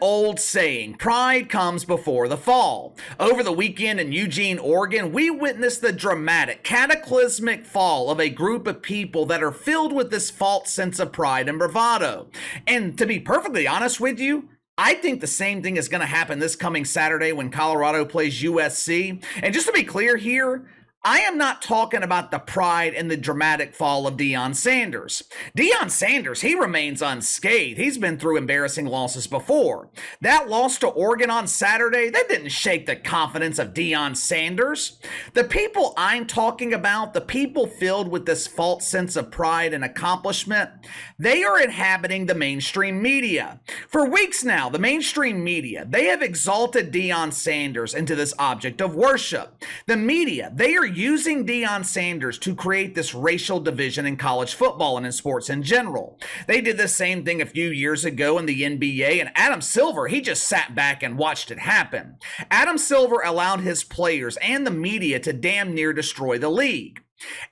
old saying, pride comes before the fall. Over the weekend in Eugene, Oregon, we witnessed the dramatic, cataclysmic fall of a group of people that are filled with this false sense of pride and bravado. And to be perfectly honest with you, I think the same thing is going to happen this coming Saturday when Colorado plays USC. And just to be clear here, I am not talking about the pride and the dramatic fall of Deion Sanders. Deion Sanders, he remains unscathed. He's been through embarrassing losses before. That loss to Oregon on Saturday, that didn't shake the confidence of Deion Sanders. The people I'm talking about, the people filled with this false sense of pride and accomplishment, they are inhabiting the mainstream media. For weeks now, the mainstream media, they have exalted Deion Sanders into this object of worship. The media, they are using Deion Sanders to create this racial division in college football and in sports in general. They did the same thing a few years ago in the NBA, and Adam Silver, he just sat back and watched it happen. Adam Silver allowed his players and the media to damn near destroy the league.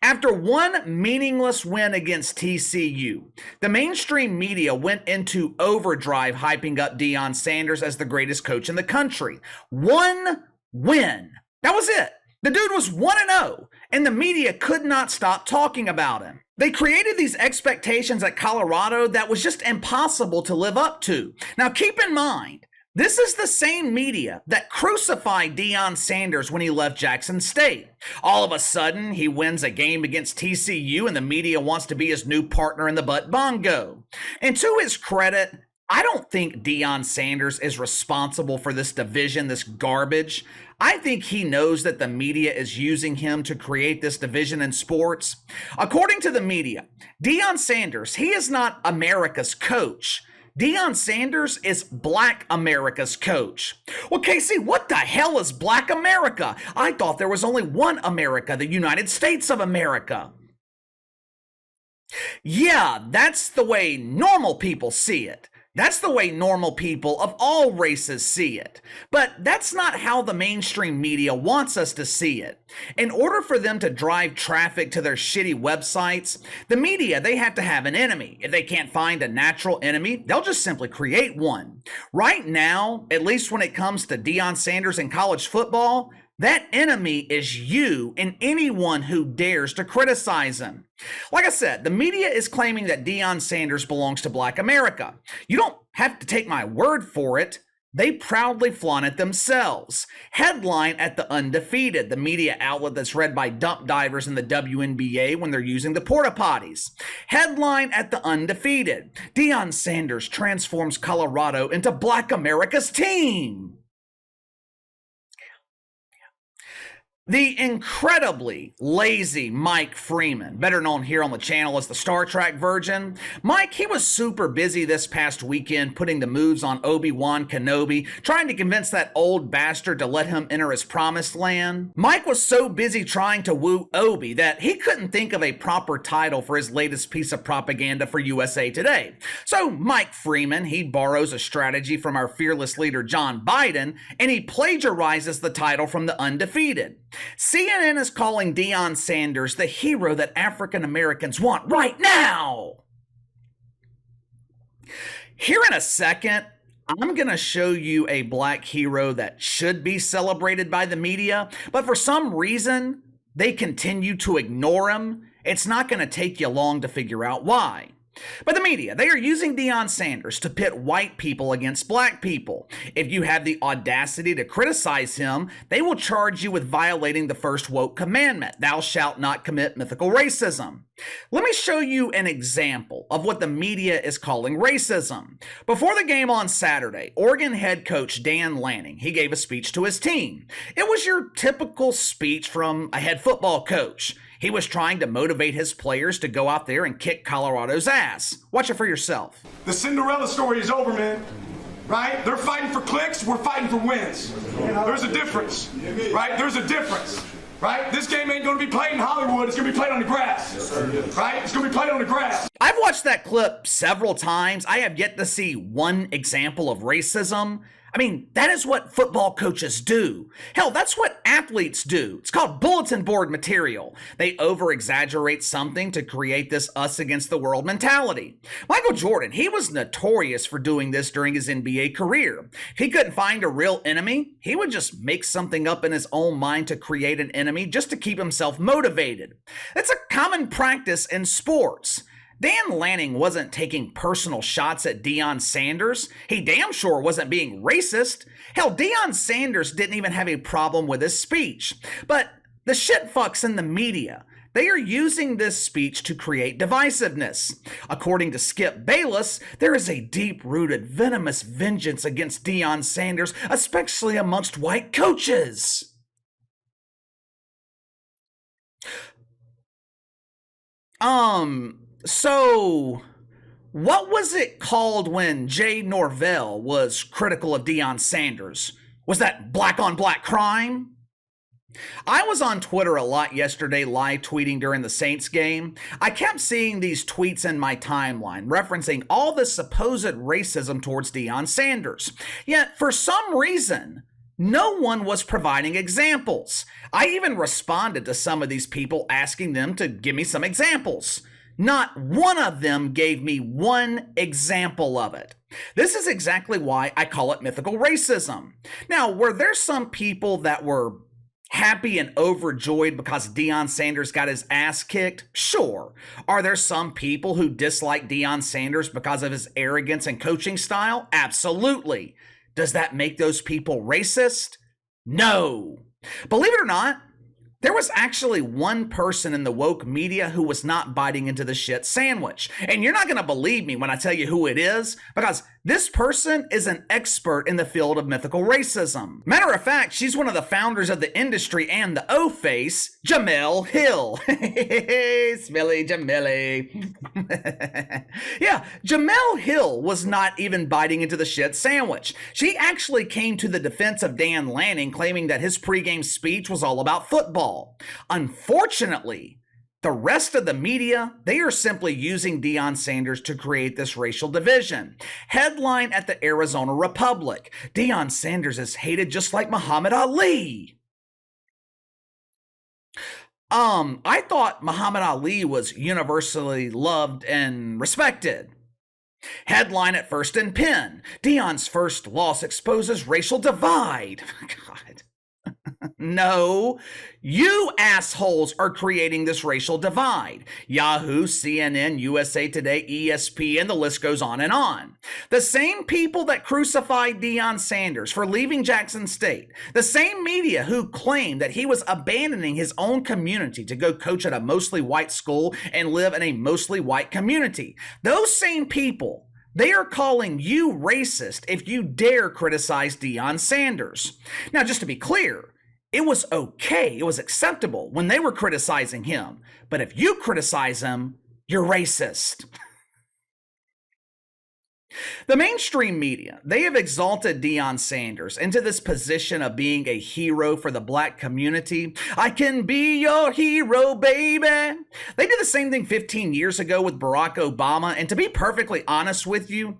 After one meaningless win against TCU, the mainstream media went into overdrive hyping up Deion Sanders as the greatest coach in the country. One win. That was it. The dude was 1-0, and the media could not stop talking about him. They created these expectations at Colorado that was just impossible to live up to. Now, keep in mind, this is the same media that crucified Deion Sanders when he left Jackson State. All of a sudden, he wins a game against TCU, and the media wants to be his new partner in the butt bongo. And to his credit, I don't think Deion Sanders is responsible for this division, this garbage. I think he knows that the media is using him to create this division in sports. According to the media, Deion Sanders, he is not America's coach. Deion Sanders is Black America's coach. Well, Casey, what the hell is Black America? I thought there was only one America, the United States of America. Yeah, that's the way normal people see it. That's the way normal people of all races see it. But that's not how the mainstream media wants us to see it. In order for them to drive traffic to their shitty websites, the media, they have to have an enemy. If they can't find a natural enemy, they'll just simply create one. Right now, at least when it comes to Deion Sanders in college football, that enemy is you and anyone who dares to criticize him. Like I said, the media is claiming that Deion Sanders belongs to Black America. You don't have to take my word for it. They proudly flaunt it themselves. Headline at The Undefeated, the media outlet that's read by dump divers in the WNBA when they're using the porta potties. Headline at The Undefeated, Deion Sanders transforms Colorado into Black America's team. The incredibly lazy Mike Freeman, better known here on the channel as the Star Trek virgin. Mike, he was super busy this past weekend putting the moves on Obi-Wan Kenobi, trying to convince that old bastard to let him enter his promised land. Mike was so busy trying to woo Obi that he couldn't think of a proper title for his latest piece of propaganda for USA Today. So Mike Freeman, he borrows a strategy from our fearless leader John Biden, and he plagiarizes the title from The Undefeated. CNN is calling Deion Sanders the hero that African Americans want right now. Here in a second, I'm going to show you a black hero that should be celebrated by the media, but for some reason, they continue to ignore him. It's not going to take you long to figure out why. But the media, they are using Deion Sanders to pit white people against black people. If you have the audacity to criticize him, they will charge you with violating the first woke commandment, thou shalt not commit mythical racism. Let me show you an example of what the media is calling racism. Before the game on Saturday, Oregon head coach Dan Lanning, he gave a speech to his team. It was your typical speech from a head football coach. He was trying to motivate his players to go out there and kick Colorado's ass. Watch it for yourself. The Cinderella story is over, man. Right? They're fighting for clicks, we're fighting for wins. There's a difference. Right? There's a difference. Right? This game ain't going to be played in Hollywood. It's going to be played on the grass. Right? It's going to be played on the grass. I've watched that clip several times. I have yet to see one example of racism. I mean, that is what football coaches do. Hell, that's what athletes do. It's called bulletin board material. They over-exaggerate something to create this us against the world mentality. Michael Jordan, he was notorious for doing this during his NBA career. If he couldn't find a real enemy, he would just make something up in his own mind to create an enemy just to keep himself motivated. It's a common practice in sports. Dan Lanning wasn't taking personal shots at Deion Sanders. He damn sure wasn't being racist. Hell, Deion Sanders didn't even have a problem with his speech. But the shitfucks in the media, they are using this speech to create divisiveness. According to Skip Bayless, there is a deep-rooted, venomous vengeance against Deion Sanders, especially amongst white coaches. So, what was it called when Jay Norvell was critical of Deion Sanders? Was that black on black crime? I was on Twitter a lot yesterday live tweeting during the Saints game. I kept seeing these tweets in my timeline referencing all the supposed racism towards Deion Sanders. Yet, for some reason, no one was providing examples. I even responded to some of these people asking them to give me some examples. Not one of them gave me one example of it. This is exactly why I call it mythical racism. Now, were there some people that were happy and overjoyed because Deion Sanders got his ass kicked? Sure. Are there some people who dislike Deion Sanders because of his arrogance and coaching style? Absolutely. Does that make those people racist? No. Believe it or not, there was actually one person in the woke media who was not biting into the shit sandwich. And you're not going to believe me when I tell you who it is, because this person is an expert in the field of mythical racism. Matter of fact, she's one of the founders of the industry and the O-Face, Jemele Hill. Smelly Jemele. Yeah, Jemele Hill was not even biting into the shit sandwich. She actually came to the defense of Dan Lanning, claiming that his pregame speech was all about football. Unfortunately, the rest of the media, they are simply using Deion Sanders to create this racial division. Headline at the Arizona Republic: Deion Sanders is hated just like Muhammad Ali. I thought Muhammad Ali was universally loved and respected. Headline at First and Penn: Deion's first loss exposes racial divide. God. No, you assholes are creating this racial divide. Yahoo, CNN, USA Today, ESPN, the list goes on and on. The same people that crucified Deion Sanders for leaving Jackson State, the same media who claimed that he was abandoning his own community to go coach at a mostly white school and live in a mostly white community, those same people, they are calling you racist if you dare criticize Deion Sanders. Now, just to be clear, it was okay, it was acceptable when they were criticizing him. But if you criticize him, you're racist. The mainstream media, they have exalted Deion Sanders into this position of being a hero for the black community. I can be your hero, baby. They did the same thing 15 years ago with Barack Obama. And to be perfectly honest with you,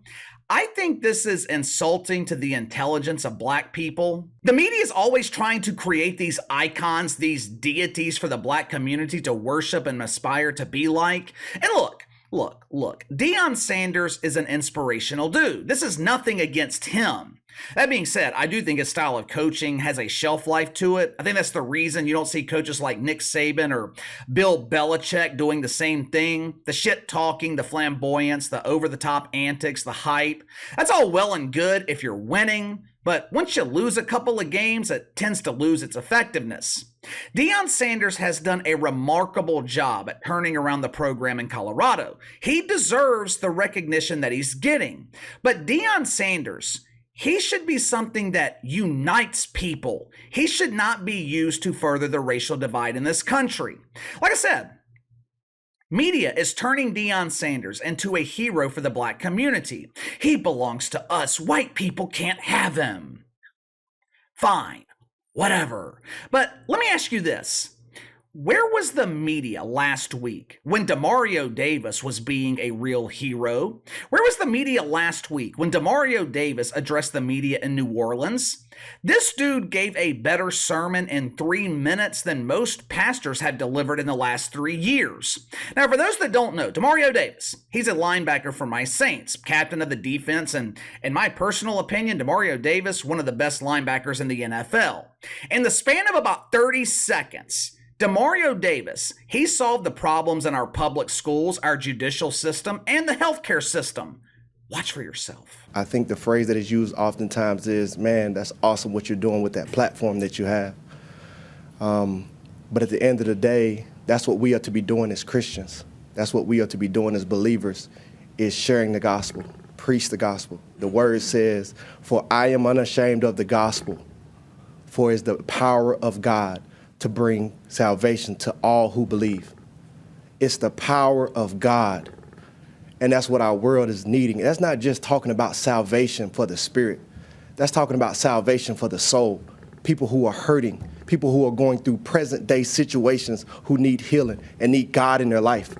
I think this is insulting to the intelligence of black people. The media is always trying to create these icons, these deities for the black community to worship and aspire to be like. And look, Deion Sanders is an inspirational dude. This is nothing against him. That being said, I do think his style of coaching has a shelf life to it. I think that's the reason you don't see coaches like Nick Saban or Bill Belichick doing the same thing. The shit talking, the flamboyance, the over-the-top antics, the hype. That's all well and good if you're winning, but once you lose a couple of games, it tends to lose its effectiveness. Deion Sanders has done a remarkable job at turning around the program in Colorado. He deserves the recognition that he's getting. But Deion Sanders, he should be something that unites people. He should not be used to further the racial divide in this country. Like I said, media is turning Deion Sanders into a hero for the black community. He belongs to us. White people can't have him. Fine, whatever. But let me ask you this. Where was the media last week when Demario Davis was being a real hero? Where was the media last week when Demario Davis addressed the media in New Orleans? This dude gave a better sermon in 3 minutes than most pastors have delivered in the last 3 years. Now, for those that don't know, Demario Davis, he's a linebacker for my Saints, captain of the defense, and in my personal opinion, Demario Davis, one of the best linebackers in the NFL. In the span of about 30 seconds, Demario Davis, he solved the problems in our public schools, our judicial system, and the healthcare system. Watch for yourself. I think the phrase that is used oftentimes is, man, that's awesome what you're doing with that platform that you have. But at the end of the day, that's what we are to be doing as Christians. That's what we are to be doing as believers, is sharing the gospel, preach the gospel. The word says, for I am unashamed of the gospel, for it is the power of God to bring salvation to all who believe. It's the power of God. And that's what our world is needing. That's not just talking about salvation for the spirit. That's talking about salvation for the soul. People who are hurting, people who are going through present day situations who need healing and need God in their life.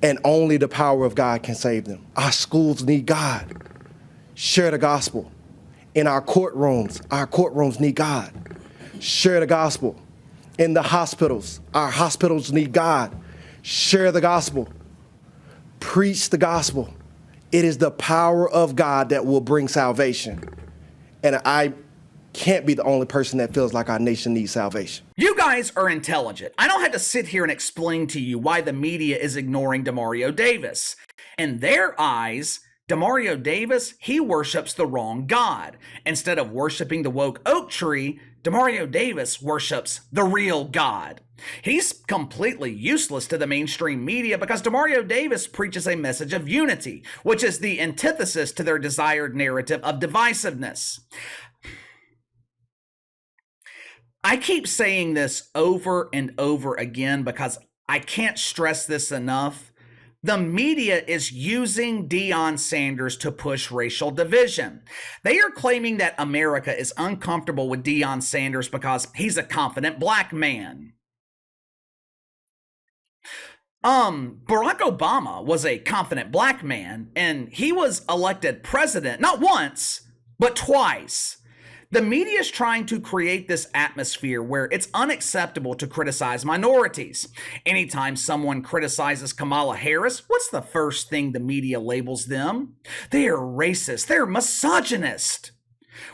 And only the power of God can save them. Our schools need God. Share the gospel. In our courtrooms need God. Share the gospel. In the hospitals, our hospitals need God. Share the gospel. Preach the gospel. It is the power of God that will bring salvation. And I can't be the only person that feels like our nation needs salvation. You guys are intelligent. I don't have to sit here and explain to you why the media is ignoring Demario Davis. In their eyes, Demario Davis, he worships the wrong God. Instead of worshiping the woke oak tree, Demario Davis worships the real God. He's completely useless to the mainstream media because Demario Davis preaches a message of unity, which is the antithesis to their desired narrative of divisiveness. I keep saying this over and over again because I can't stress this enough. The media is using Deion Sanders to push racial division. They are claiming that America is uncomfortable with Deion Sanders because he's a confident black man. Barack Obama was a confident black man, and he was elected president not once, but twice. The media is trying to create this atmosphere where it's unacceptable to criticize minorities. Anytime someone criticizes Kamala Harris, what's the first thing the media labels them? They are racist. They're misogynist.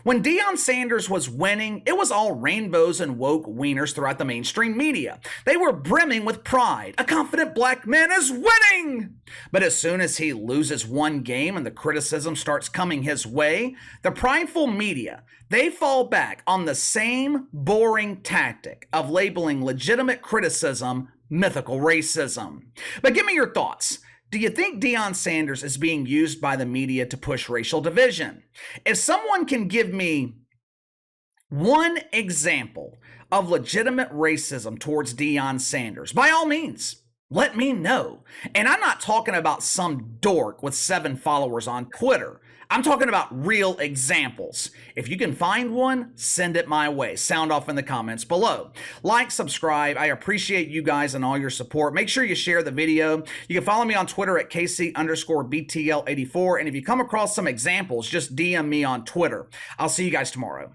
When Deion Sanders was winning, it was all rainbows and woke wieners throughout the mainstream media. They were brimming with pride. A confident black man is winning! But as soon as he loses one game and the criticism starts coming his way, the prideful media, they fall back on the same boring tactic of labeling legitimate criticism mythical racism. But give me your thoughts. Do you think Deion Sanders is being used by the media to push racial division? If someone can give me one example of legitimate racism towards Deion Sanders, by all means, let me know. And I'm not talking about some dork with 7 followers on Twitter. I'm talking about real examples. If you can find one, send it my way. Sound off in the comments below. Like, subscribe. I appreciate you guys and all your support. Make sure you share the video. You can follow me on Twitter at KC_BTL84. And if you come across some examples, just DM me on Twitter. I'll see you guys tomorrow.